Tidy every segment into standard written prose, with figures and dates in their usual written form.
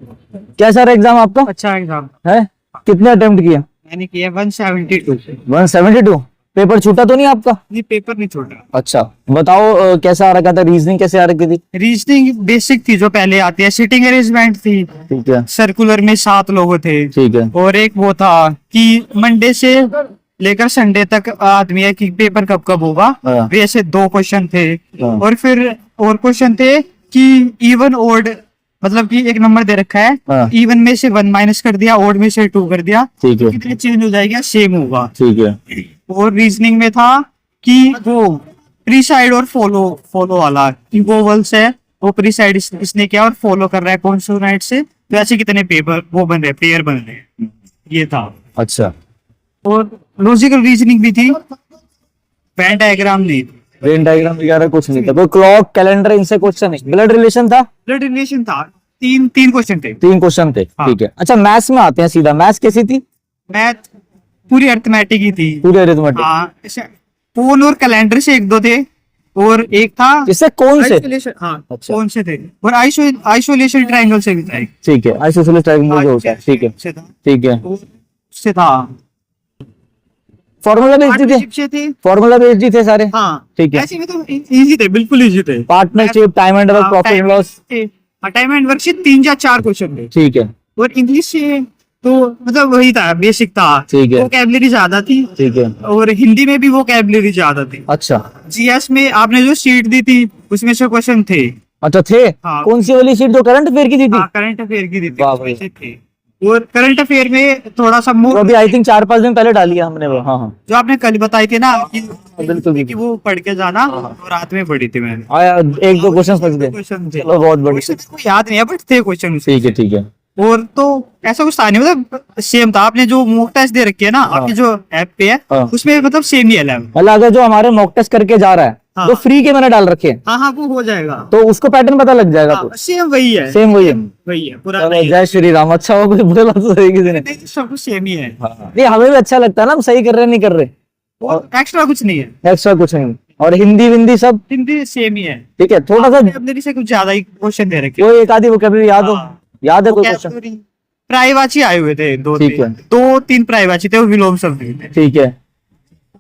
कैसा रहा एग्जाम आपका? अच्छा एग्जाम है? कितने अटेम्प्ट किया? मैंने किया 172। 172। पेपर छूटा तो नहीं आपका? नहीं, पेपर नहीं छोड़ा। अच्छा, बताओ कैसा आ रखा था? रीजनिंग कैसे आ रखी थी? रीजनिंग बेसिक थी जो पहले आती है, सिटिंग अरेंजमेंट थी, ठीक है। सर्कुलर में 7 लोग थे, ठीक है। और एक वो था कि मंडे से लेकर संडे तक आदमी है कि पेपर कब कब होगा। हाँ। वैसे 2 क्वेश्चन थे। हाँ। और फिर और क्वेश्चन थे कि इवन ओड, मतलब कि एक नंबर दे रखा है, हाँ। इवन में से 1 माइनस कर दिया, ओड में से 2 कर दिया, ठीक है। कितने चेंज हो जाएगा, सेम होगा। ठीक है। और रीजनिंग में था कि वो प्रीसाइड और फॉलो फॉलो वाला, कि वो वल्स है, वो प्रीसाइड इसने किया और फॉलो कर रहा है कॉन्सोनेंट से, तो ऐसे कितने पेपर वो बन रहे, पेयर बन रहे, ये था। अच्छा, और लॉजिकल रीजनिंग भी थी, वेन डायग्राम नहीं। वेन डायग्राम वगैरह कुछ नहीं था? कोई क्लॉक कैलेंडर इनसे क्वेश्चन नहीं? ब्लड रिलेशन था? ब्लड रिलेशन था, तीन क्वेश्चन थे। 3 क्वेश्चन थे। हाँ। ठीक है। अच्छा, मैथ्स में आते हैं सीधा। मैथ्स कैसी थी? मैथ पूरी अर्थमेटिक ही थी। पूरे अरिथमेटिक? हाँ, फोन और कैलेंडर से 1-2 थे, और एक था इससे कौन से? आइसोलेशन। हाँ, अच्छा। कौन से थे, और आइसोलेशन ट्रायंगल से भी था एक। ठीक है, आइसोसेलेस ट्रायंगल जो होता है। ठीक है। से था। ठीक है। उससे था। फॉर्मूला बेस्ड थे? पार्टनरशिप से थे। फॉर्मूला बेस्ड ही थे सारे? हाँ, ठीक है। ऐसे में तो इजी थे, बिल्कुल इजी थे। Partnership, time and work, profit and loss? Time and work से 3 या 4 क्वेश्चन थे। ठीक है। और इंग्लिश से तो मतलब वही था, बेसिक था। ठीक है। वोकैबुलरी ज्यादा थी। ठीक है। और हिंदी में भी वोकैबुलरी ज्यादा थी। अच्छा। जीएस में आपने जो शीट दी थी, उसमें से क्वेश्चन थे। अच्छा थे? हाँ। कौन सी वाली शीट जो करंट अफेयर की दी थी? करंट अफेयर की दी थी, वाह उसमें भाई। से थे। और करंट अफेयर में थोड़ा सा वो अभी आई थिंक 4-5 दिन पहले डाली है हमने वो। हाँ हाँ, जो आपने कल बताई थी ना कि बिल्कुल कि वो पढ़ के जाना, और रात में पढ़ी थी मैंने। आया 1-2 क्वेश्चन समझ गए। क्वेश्चन थे, चलो, बहुत बढ़िया। क्वेश्चन को याद नहीं है, बट थे क्वेश्चन। ठीक है। ठीक है। और तो ऐसा कुछ था नहीं, मतलब सेम था। आपने जो मॉक टेस्ट दे रखी है ना आपकी जो ऐप पे है, हाँ। उसमें मतलब सेम ही है level। मतलब अगर जो हमारे मॉक टेस्ट करके जा रहा है हाँ। तो फ्री के मैंने डाल रखे हैं, हाँ हाँ, वो हो जाएगा। तो उसको पैटर्न पता लग जाएगा। तो सेम वही है। सेम वही है। वही है पूरा। चलो, जय श्री राम। अच्छा हो, कुछ बोला तो सही किसी ने? नहीं, सब कुछ सेम ही है। नहीं, हमें भी अच्छा लगता है ना, हम सही कर रहे नहीं कर रहे, और एक्स्ट्रा कुछ नहीं है। एक्स्ट्रा कुछ नहीं। और हिंदी विंदी सब हिंदी सेम ही है। ठीक है। थोड़ा सा अपने से कुछ ज्यादा ही क्वेश्चन दे रखे। वो एक आधी वोकैबुलरी याद हो? हाँ। याद है कोई क्वेश्चन? प्रायवाची आए हुए थे, ठीक है। 2-3 प्रायवाची थे, वो विलोम शब्द थे। ठीक है,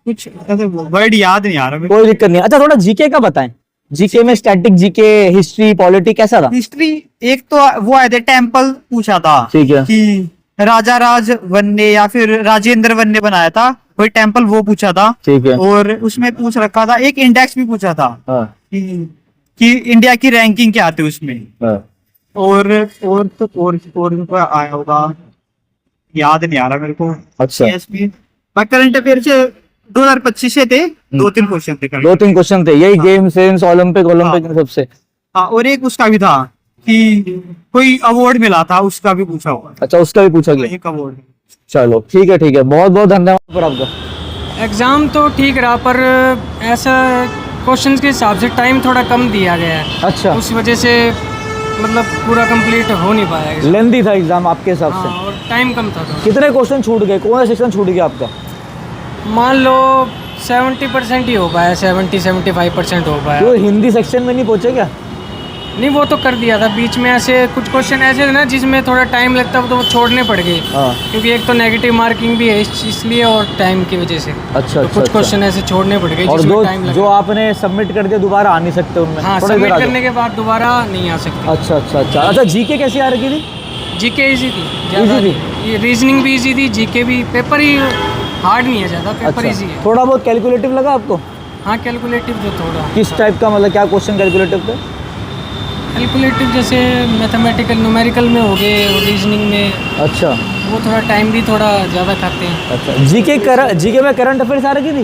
कुछ वर्ड याद नहीं आ रहा मेरे को। कोई दिक्कत नहीं। अच्छा, थोड़ा जीके का बताएं। जीके में स्टैटिक जीके, हिस्ट्री, पॉलिटी कैसा था? हिस्ट्री एक तो वो आए थे, टेम्पल पूछा था। ठीक है। कि राजा राज वन ने या फिर राजेंद्र वन ने बनाया था कोई टेम्पल, वो पूछा था। ठीक है। और उसमें पूछ रखा था, एक इंडेक्स भी पूछा था हाँ। कि इंडिया की रैंकिंग क्या आती है उसमें। हाँ। और तो और आया होगा, याद नहीं आ रहा मेरे को। अच्छा। CSP करंट अफेयर से 2025 से थे, 2-3 क्वेश्चन थे current 2-3 क्वेश्चन थे यही, गेम सेंस, ओलंपिक हाँ। सबसे। हाँ, और एक उसका भी था कि कोई अवार्ड मिला था, उसका भी पूछा होगा। अच्छा, उसका भी पूछा गया। एक अवार्ड। चलो ठीक है। ठीक है, बहुत बहुत धन्यवाद पर आपका। एग्ज़ाम तो ठीक रहा, पर ऐसा क्वेश्चंस के हिसाब से टाइम थोड़ा कम दिया गया है, अच्छा, उस वजह से मतलब पूरा कंप्लीट हो नहीं पाया exam। लेंदी था एग्जाम आपके हिसाब हाँ, से? और टाइम कम था तो। कितने क्वेश्चन छूट गए? कौन सा सेक्शन छूट गया आपका? मान लो 70% ही हो पाया, 70-75% हो पाया। तो हिंदी सेक्शन में नहीं पहुंचे क्या? नहीं, वो तो कर दिया था। बीच में ऐसे कुछ क्वेश्चन ऐसे थे ना जिसमें थोड़ा टाइम लगता है, तो वो छोड़ने पड़ गए। हाँ। क्योंकि एक तो नेगेटिव मार्किंग भी है इसलिए, और टाइम की वजह से। अच्छा, तो कुछ क्वेश्चन ऐसे छोड़ने पड़ गए और जिसमें दो टाइम जो लगा। आपने सबमिट कर दिया दोबारा आ नहीं सकते उनमें? हाँ, थोड़ा सबमिट इधर आ करने के बाद दोबारा नहीं आ सकते। जाओ। अच्छा अच्छा अच्छा। अच्छा, जीके कैसी आ रही थी? जीके इजी थी ज़्यादा। Easy ये रीजनिंग भी इजी थी, जीके भी। पेपर ही हार्ड नहीं है ज़्यादा, पेपर इजी अच्छा, है। थोड़ा बहुत कैलकुलेटिव लगा आपको? हाँ, कैलकुलेटिव जो थोड़ा। किस टाइप का, मतलब क्या क्वेश्चन कैलकुलेटिव थे? कैलकुलेटिव जैसे मैथमेटिकल न्यूमेरिकल में हो गए, और रीजनिंग में अच्छा वो थोड़ा टाइम भी थोड़ा ज़्यादा खाते हैं। अच्छा। जीके में करंट अफेयर्स आ रखी थी?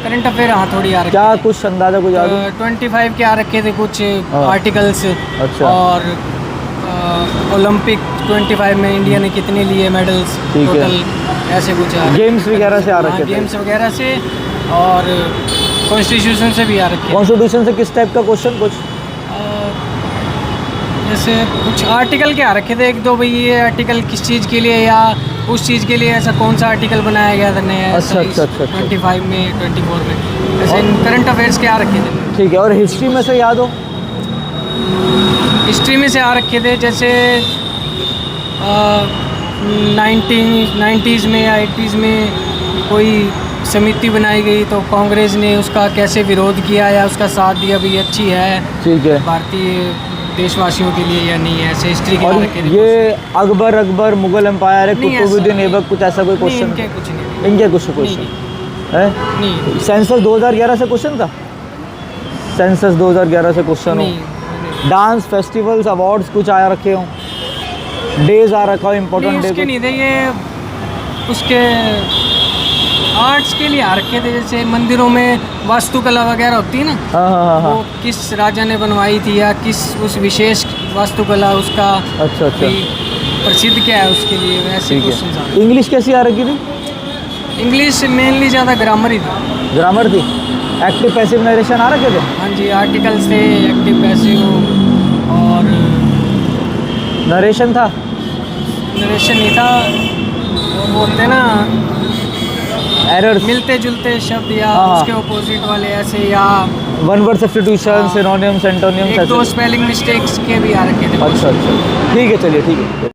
करंट अफेयर हाँ थोड़ी आ रखी क्या कुछ अंदाजा कुछ याद है? 25 के आ रखे थे कुछ हाँ। आर्टिकल्स। अच्छा। और ओलंपिक 25 में इंडिया ने कितने लिए मेडल्स ठीक है। टोटल, ऐसे कुछ आ रखे। गेम्स वगैरह से आ रखे थे? गेम्स वगैरह से, और कॉन्स्टिट्यूशन से भी आ रखे हैं। कॉन्स्टिट्यूशन से किस टाइप का क्वेश्चन कुछ? जैसे कुछ आर्टिकल के आ रखे थे, 1-2 भाई ये आर्टिकल किस चीज़ के लिए या उस चीज़ के लिए, ऐसा कौन सा आर्टिकल बनाया गया था नया। अच्छा, अच्छा, अच्छा, अच्छा। 25 में, 24 में, ऐसे करंट अफेयर्स के आ रखे थे। ठीक है। और हिस्ट्री में से याद हो? हिस्ट्री में से आ रखे थे, जैसे नाइन्टीज़ में या 80s में कोई समिति बनाई गई तो कांग्रेस ने उसका कैसे विरोध किया या उसका साथ दिया, भी अच्छी है ठीक है। भारतीय देशवासियों के लिए या नहीं है, ऐसे हिस्ट्री के और बारे में ये अकबर मुगल एम्पायर है, नहीं, कुतुबुद्दीन ऐसा ऐबक, कुछ ऐसा कोई नहीं, क्वेश्चन? इनके कुछ नहीं, इनके कुछ क्वेश्चन है? नहीं सेंसस 2011 से क्वेश्चन था? सेंसस 2011 से क्वेश्चन हो? नहीं डांस फेस्टिवल्स अवार्ड्स कुछ आया रखे हो? डेज आ रखा हो, इम्पोर्टेंट उसके डे? नहीं थे ये, उसके आर्ट्स के लिए आ रखे थे, जैसे मंदिरों में वास्तुकला वगैरह होती है ना, हाँ हाँ हाँ। वो किस राजा ने बनवाई थी या किस उस विशेष वास्तुकला उसका अच्छा अच्छा, भी प्रसिद्ध क्या है, उसके लिए वैसे ठीक क्वेश्चन आ है। इंग्लिश कैसी आ रखी थी? रहे। इंग्लिश मेनली ज़्यादा ग्रामर ही था। ग्रामर थी? एक्टिव पैसिव नरेशन आ रखे थे? हाँ जी, आर्टिकल से एक्टिव पैसिव और नरेशन था? नरेशन नहीं था, वो बोलते हैं ना एरर्स? मिलते जुलते शब्द या हाँ। उसके अपोजिट वाले ऐसे, या वन वर्ड सब्स्टिट्यूशन, हाँ। सिनोनिम्स, एंटोनिम्स, एक दो स्पेलिंग मिस्टेक्स के भी आ रखे थे। अच्छा अच्छा, ठीक है, चलिए ठीक है।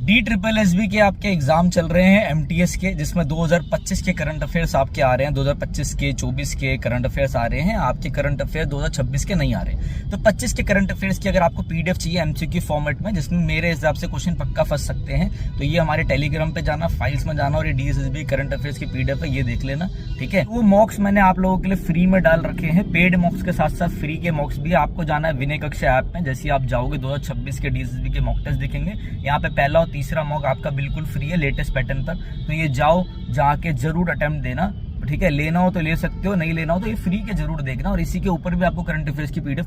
DSSB के आपके एग्जाम चल रहे हैं MTS के, जिसमें 2025 के करंट अफेयर्स आपके आ रहे हैं, 2025 के 24 के करंट अफेयर्स आ रहे हैं, आपके करंट अफेयर 2026 के नहीं आ रहे। तो 25 के करंट अफेयर्स की अगर आपको PDF चाहिए MCQ फॉर्मेट में, जिसमें मेरे हिसाब से क्वेश्चन पक्का फंस सकते हैं, तो ये हमारे टेलीग्राम पे जाना, फाइल्स में जाना और ये DSSB करंट अफेयर्स की PDF है, ये देख लेना, ठीक है। वो मॉक्स मैंने आप लोगों के लिए फ्री में डाल रखे हैं, पेड मॉक्स के साथ साथ फ्री के मॉक्स भी। आपको जाना है विनय कक्षा ऐप में, जैसे आप जाओगे 2026 के DSSB के मॉक टेस्ट दिखेंगे, यहाँ पे पहला और तीसरा मॉक आपका बिल्कुल फ्री है लेटेस्ट पैटर्न पर। तो ये जाओ, जाके जरूर अटेम्प्ट देना, ठीक है। लेना हो तो ले सकते हो, नहीं लेना हो तो ये फ्री के जरूर देखना, और इसी के ऊपर भी आपको करंट अफेयर्स की PDF